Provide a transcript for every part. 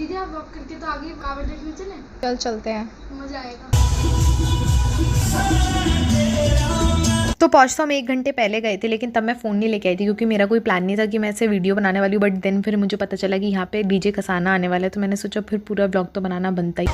दीदी आप वॉक करके तो आगे कावड़ देखने चले? चल चलते हैं, मजा आएगा। तो पहुँच तो हम 1 घंटे पहले गए थे, लेकिन तब मैं फ़ोन नहीं लेके आई थी क्योंकि मेरा कोई प्लान नहीं था कि मैं ऐसे वीडियो बनाने वाली हूँ। बट देन फिर मुझे पता चला कि यहाँ पे डीजे कसाना आने वाला है, तो मैंने सोचा फिर पूरा व्लॉग तो बनाना बनता ही।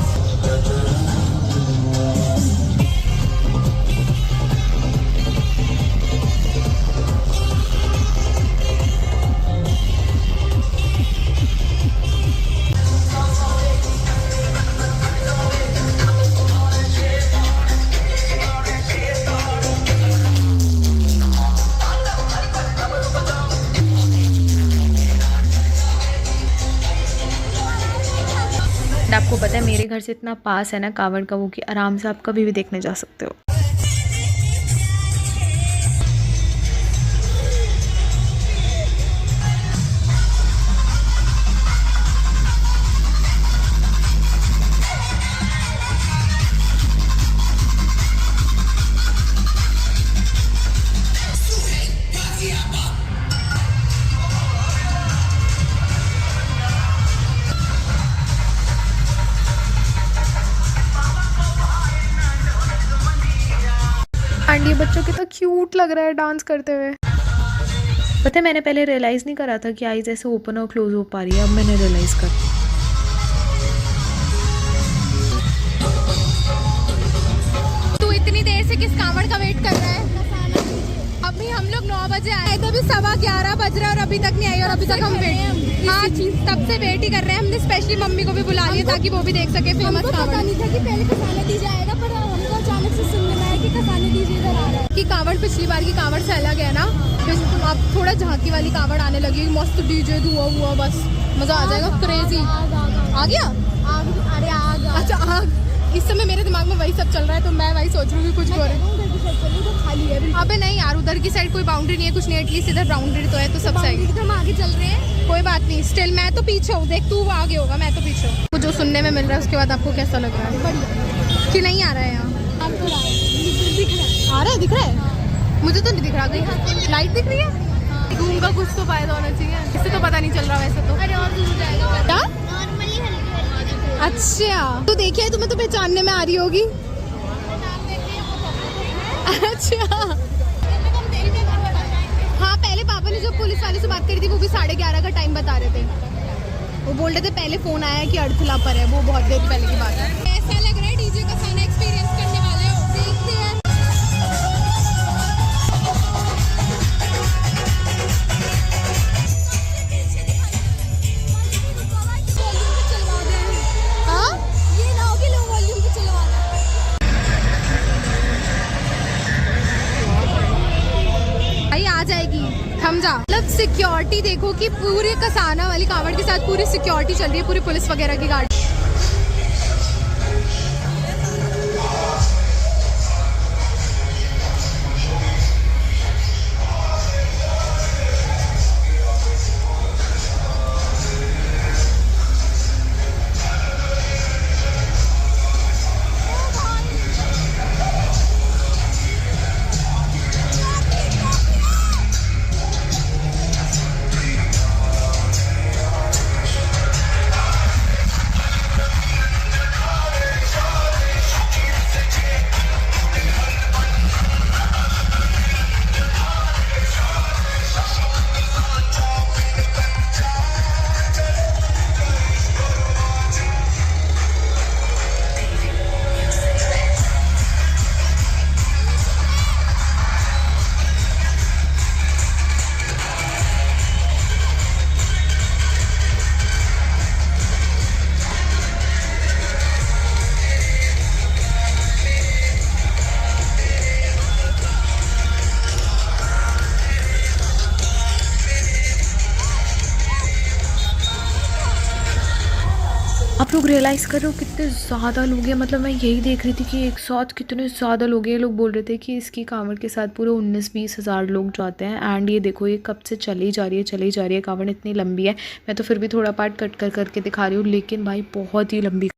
आपको पता है मेरे घर से इतना पास है ना कावड़ का वो कि आराम से आप कभी भी देखने जा सकते हो। एंड ये बच्चों की तो क्यूट लग रहा है डांस करते हुए। पता है मैंने पहले रियलाइज़ नहीं करा था कि आईज ऐसे ओपन और क्लोज हो पा रही है, अब मैंने रियलाइज़ कर। तू इतनी देर से किस कावड़ का वेट कर रहा है? अभी हम लोग 9 बजे आए थे, अभी 11:15 बज रहा है और अभी तक नहीं आई। और अभी तक हम वेट, हाँ तब से वेट ही कर रहे हैं। हमने स्पेशली मम्मी को भी बुला लिया ताकि वो भी देख सके फेमस कावड़। पता नहीं था कि पहले कसाना डीजे आएगा, पर हमको अचानक से सुनने में आया कि कसाना डीजे इधर आ रहा है। कि कावड़ पिछली बार की कावड़ से अलग है ना, अब थोड़ा झांकी वाली कावड़ आने लगी, मस्त डीजे धुआं हुआ, बस मजा आ जाएगा। क्रेजी आ गया। अरे आग अच्छा आग, इस समय मेरे दिमाग में वही सब चल रहा है, तो मैं वही सोच रही हूँ कुछ हो रहा है। तो खाली है बिल्कुल। अबे नहीं यार, उधर की साइड कोई बाउंड्री नहीं है, कुछ नहीं, एटलीस्ट इधर बाउंड्री तो है, तो सब सही। हम आगे चल रहे हैं, कोई बात नहीं, स्टिल मैं तो पीछे हूँ। देख तू आगे होगा, मैं तो पीछे हूँ। कुछ जो सुनने में मिल रहा है उसके बाद आपको कैसा लग रहा है? बढ़िया कि नहीं आ रहा है यहाँ? आपको दिख रहा है? आ रहा है, दिख रहा है? मुझे तो नहीं दिख रहा। कहीं लाइट दिख रही है? घूम का कुछ तो फायदा होना चाहिए, इससे तो पता नहीं चल रहा वैसे तो। अरे और दूर जाएगा क्या? नॉर्मली हल्की। अच्छा तो देखिए, तुम्हें तो पहचानने में आ रही होगी। अच्छा हाँ, पहले पापा ने जब पुलिस वाले से बात करी थी वो भी 11:30 का टाइम बता रहे थे। वो बोल रहे थे पहले फोन आया कि अर्थला पर है, वो बहुत देर पहले की बात है। ऐसा लग रहा है डीजे का साना एक्सपीरियंस करने वाले हो। देखते हैं। हाँ ये ना हो कि लो वॉल्यूम पे चलवा दो। भाई आ जाएगी, थम जा। मतलब सिक्योरिटी देखो कि पूरी कसाना वाली कावड़ के साथ पूरी सिक्योरिटी चल रही है, पूरी पुलिस वगैरह की गाड़ी। आप लोग रियलाइज़ कर रहे हो कितने ज़्यादा लोग हैं। मतलब मैं यही देख रही थी कि एक साथ कितने ज़्यादा लोग हैं। लोग बोल रहे थे कि इसकी कांवड़ के साथ पूरे 19-20 हज़ार लोग जाते हैं। एंड ये देखो ये कब से चली जा रही है कांवड़ इतनी लंबी है। मैं तो फिर भी थोड़ा पार्ट कट कर करके दिखा रही हूँ, लेकिन भाई बहुत ही लंबी।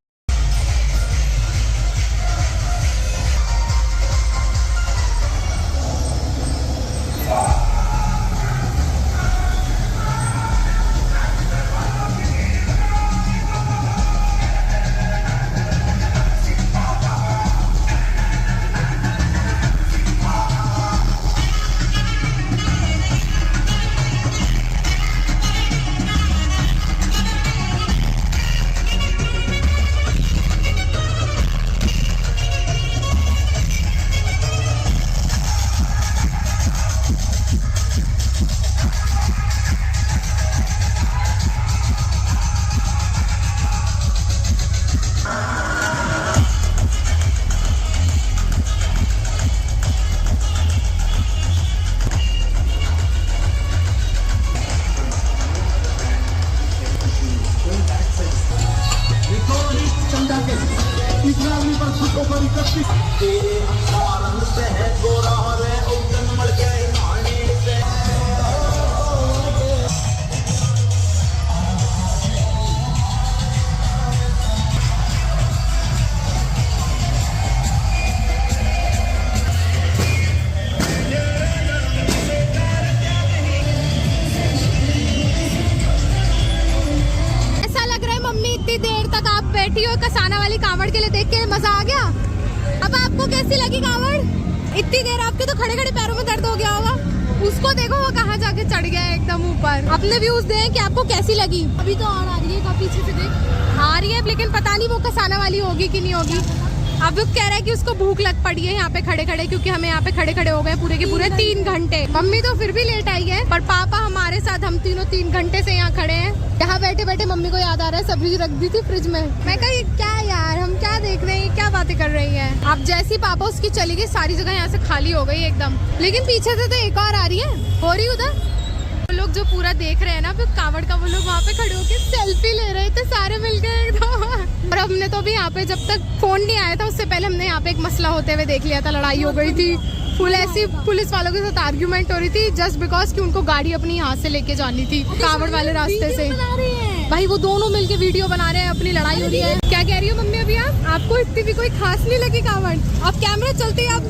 ऐसा लग रहा है मम्मी इतनी देर तक आप बैठी हो कसाना वाली कांवड़ के लिए, देख के मजा आ गया। अब आपको कैसी लगी कांवड़? इतनी देर आपके तो खड़े खड़े पैरों में दर्द हो गया होगा। उसको देखो वो कहाँ जाके चढ़ गया है एकदम ऊपर। अपने व्यूज दें कि आपको कैसी लगी। अभी तो और आ रही है, काफी पीछे से देख आ रही है, लेकिन पता नहीं वो कसाना वाली होगी कि नहीं होगी। अब वो कह रहा है कि उसको भूख लग पड़ी है यहाँ पे खड़े खड़े, क्योंकि हमें यहाँ पे खड़े खड़े हो गए पूरे के पूरे 3 घंटे। मम्मी तो फिर भी लेट आई है, पर पापा हमारे साथ, हम तीनों 3 घंटे से यहाँ खड़े हैं। यहाँ बैठे बैठे मम्मी को याद आ रहा है सब्जी रख दी थी फ्रिज में। मैं कहा ये क्या यार, हम क्या देख रहे हैं, क्या बातें कर रही है। अब जैसी पापा उसकी चली गई, सारी जगह यहाँ से खाली हो गई एकदम। लेकिन पीछे से तो एक और आ रही है, हो रही उधर। वो लोग जो पूरा देख रहे हैं ना, फिर कांवड़ का, वो लोग वहाँ पे खड़े होकर सेल्फी ले रहे थे सारे मिलके एकदम। और हमने तो भी यहाँ पे, जब तक फोन नहीं आया था उससे पहले हमने यहाँ पे एक मसला होते हुए देख लिया था। लड़ाई हो गई थी फुल, ऐसी पुलिस वालों के साथ आर्ग्यूमेंट हो रही थी, जस्ट बिकॉज कि उनको गाड़ी अपनी यहाँ से लेके जानी थी कांवड़ वाले रास्ते से। भाई वो दोनों मिलके वीडियो बना रहे हैं, अपनी लड़ाई हो रही है। क्या कह रही हो मम्मी अभी आप? आपको इतनी भी कोई खास नहीं लगी कांवड़? अब कैमरा चलते हैं, अब तो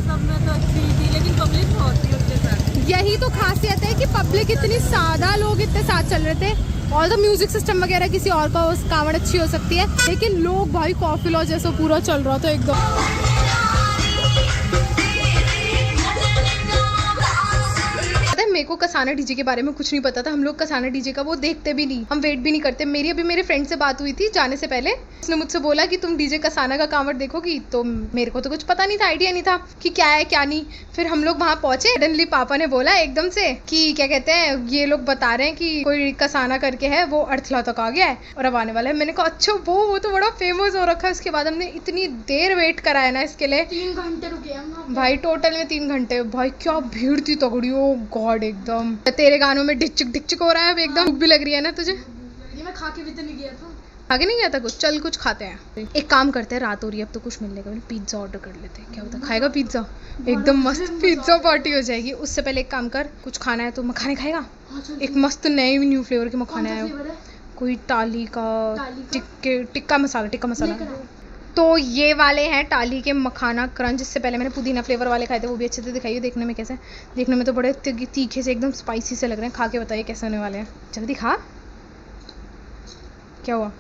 अच्छी थी, लेकिन पब्लिक बहुत थी उसके साथ। यही तो खासियत है कि पब्लिक इतनी सादा, लोग इतने साथ चल रहे थे। और तो म्यूजिक सिस्टम वगैरह किसी और का उस कांवड़ अच्छी हो सकती है, लेकिन लोग भाई काफिला जैसा पूरा चल रहा था एकदम। मेरे को कसाना डीजे के बारे में कुछ नहीं पता था। हम लोग कसाना डीजे का वो देखते भी नहीं, हम वेट भी नहीं करते। मेरी अभी मेरे फ्रेंड से बात हुई थी जाने से पहले, उसने मुझसे बोला कि तुम डीजे कसाना का कांवड़ देखोगी, तो मेरे को तो कुछ पता नहीं था, आइडिया नहीं था कि क्या है क्या नहीं। फिर हम लोग वहाँ पहुंचे, सडनली पापा ने बोला एकदम से कि क्या कहते हैं, ये लोग बता रहे हैं कि कोई कसाना करके है, वो अर्थला तक आ गया है और अब आने वाला है। मैंने कहा अच्छा वो तो बड़ा फेमस हो रखा है। उसके बाद हमने इतनी देर वेट करा है ना इसके लिए, 3 घंटे रुके हम भाई टोटल में 3 घंटे। भाई क्या भीड़ थी तगड़ी, ओ गॉड एकदम। तेरे गानों में डिचक हो रहा है अब एकदम। भूख भी लग रही है ना तुझे? ये मैं खा के भी तो नहीं गया था। आगे नहीं गया था कुछ? चल कुछ खाते हैं। एक काम करते हैं, रात हो रही है अब तो कुछ मिलने का, पिज्जा ऑर्डर कर लेते हैं। क्या होता है, खाएगा पिज्जा? एकदम मस्त पिज्जा पार्टी हो जाएगी। उससे पहले एक काम कर, कुछ खाना है तो मखाने खाएगा? एक मस्त नए न्यू फ्लेवर के मखाने आए, कोई टाली का टिक्का मसाला। तो ये वाले हैं टाली के मखाना क्रंच। इससे पहले मैंने पुदीना फ्लेवर वाले खाए थे, वो भी अच्छे से दिखाइए देखने में कैसे। देखने में तो बड़े तीखे से एकदम स्पाइसी से लग रहे हैं। खा के बताइए कैसे होने वाले हैं, जल्दी खा। क्या हुआ?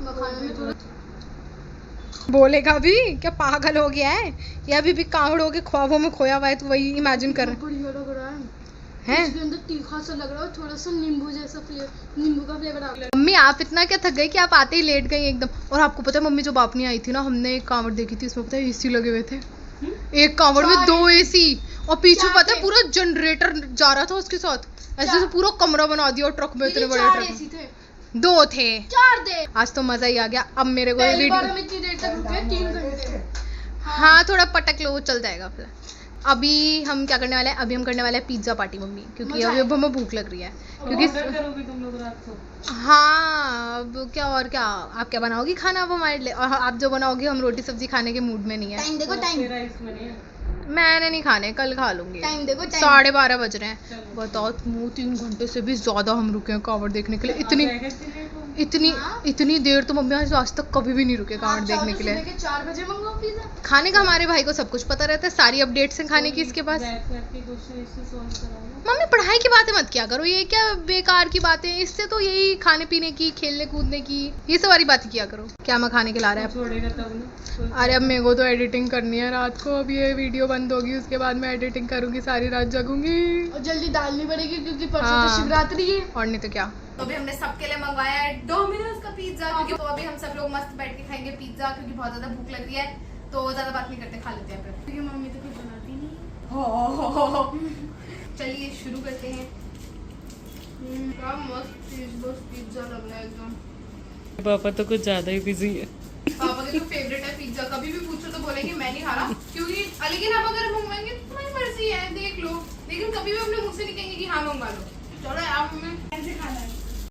मखाने में थोड़ा बोलेगा भी क्या, पागल हो गया है या अभी भी कांवड़ों के ख्वाबों में खोया हुआ है? तो वही इमेजिन कर बढ़िया लग रहा है। हैं? इसके अंदर तीखा सा लग रहा है, थोड़ा सा नींबू जैसा फ्लेवर, नींबू का फ्लेवर आ गया। मम्मी आप इतना क्या थक गई कि आप आते ही लेट गई एकदम। और आपको पता है मम्मी जब आप नहीं आई थी ना, हमने एक कांवड़ देखी थी, उसमें पता है एसी लगे हुए थे। एक कांवड़ में 2 एसी, और पीछे पता है पूरा जनरेटर जा रहा था उसके साथ, ऐसे से पूरा कमरा बना दिया ट्रक में। इतने बड़े ट्रक थे, 2 थे, 4 थे। आज तो मजा ही आ गया। अब मेरे को पहली बार वीडियो, हम इतनी देर तक रुके, 3 घंटे। हाँ थोड़ा पटक लो, वो चल जाएगा फिर। अभी हम क्या करने वाले हैं, अभी हम करने वाले हैं पिज्जा पार्टी मम्मी, क्योंकि अभी अब हमें भूख लग रही है। क्योंकि तुम लोग रात को? हाँ अब क्या, और क्या आप क्या बनाओगी खाना अब हमारे लिए? और आप जो बनाओगी, हम रोटी सब्जी खाने के मूड में नहीं है। टाइम देखो, टाइम मैंने नहीं खाने, कल खा लूंगी। टाइम देखो, टाइम 12:30 बज रहे हैं। बताओ 3 घंटे से भी ज्यादा हम रुके हैं कांवड़ देखने के लिए। इतनी देर तो मम्मी आज तक कभी भी नहीं रुके कांवड़ देखने के लिए। 4 बजे मंगाओ पिज्जा। खाने का हमारे भाई को सब कुछ पता रहता है, सारी अपडेट्स हैं खाने की इसके पास। मम्मी पढ़ाई की बातें मत किया करो, ये क्या बेकार की बातें, इससे तो यही खाने पीने की, खेलने कूदने की, ये सारी बातें किया करो। क्या मैं खाने के ला रहा है? अरे अब मेरे को तो एडिटिंग करनी है रात को। अब ये वीडियो बंद होगी, उसके बाद मैं एडिटिंग करूंगी, सारी रात जगूंगी। और जल्दी डालनी पड़ेगी क्योंकि परसों तो शिवरात्रि है। और नहीं तो क्या। तो अभी हमने सबके लिए मंगवाया है डोमिनोज का पिज्जा, क्योंकि तो अभी हम सब लोग मस्त बैठ के खाएंगे पिज्जा, क्योंकि बहुत ज्यादा भूख लग रही है। तो ज्यादा बात नहीं करते, खा लेते हैं फिर, क्योंकि मम्मी तो कुछ बनाती नहीं। चलिए शुरू करते हैं। क्या मस्त पिज्जा लग रहा है एकदम। पापा तो कुछ ज्यादा ही बिजी है। पापा के तो फेवरेट है पिज्जा, कभी भी पूछो तो बोलेंगे मैं नहीं खा रहा, क्योंकि लेकिन आप अगर मंगवाएंगे तो तुम्हारी मर्जी है, देख लो, लेकिन कभी भी अपने मुझसे नहीं कहेंगे कि हाँ मंगवा लो। चलो यार, हमें कैसे खाना है?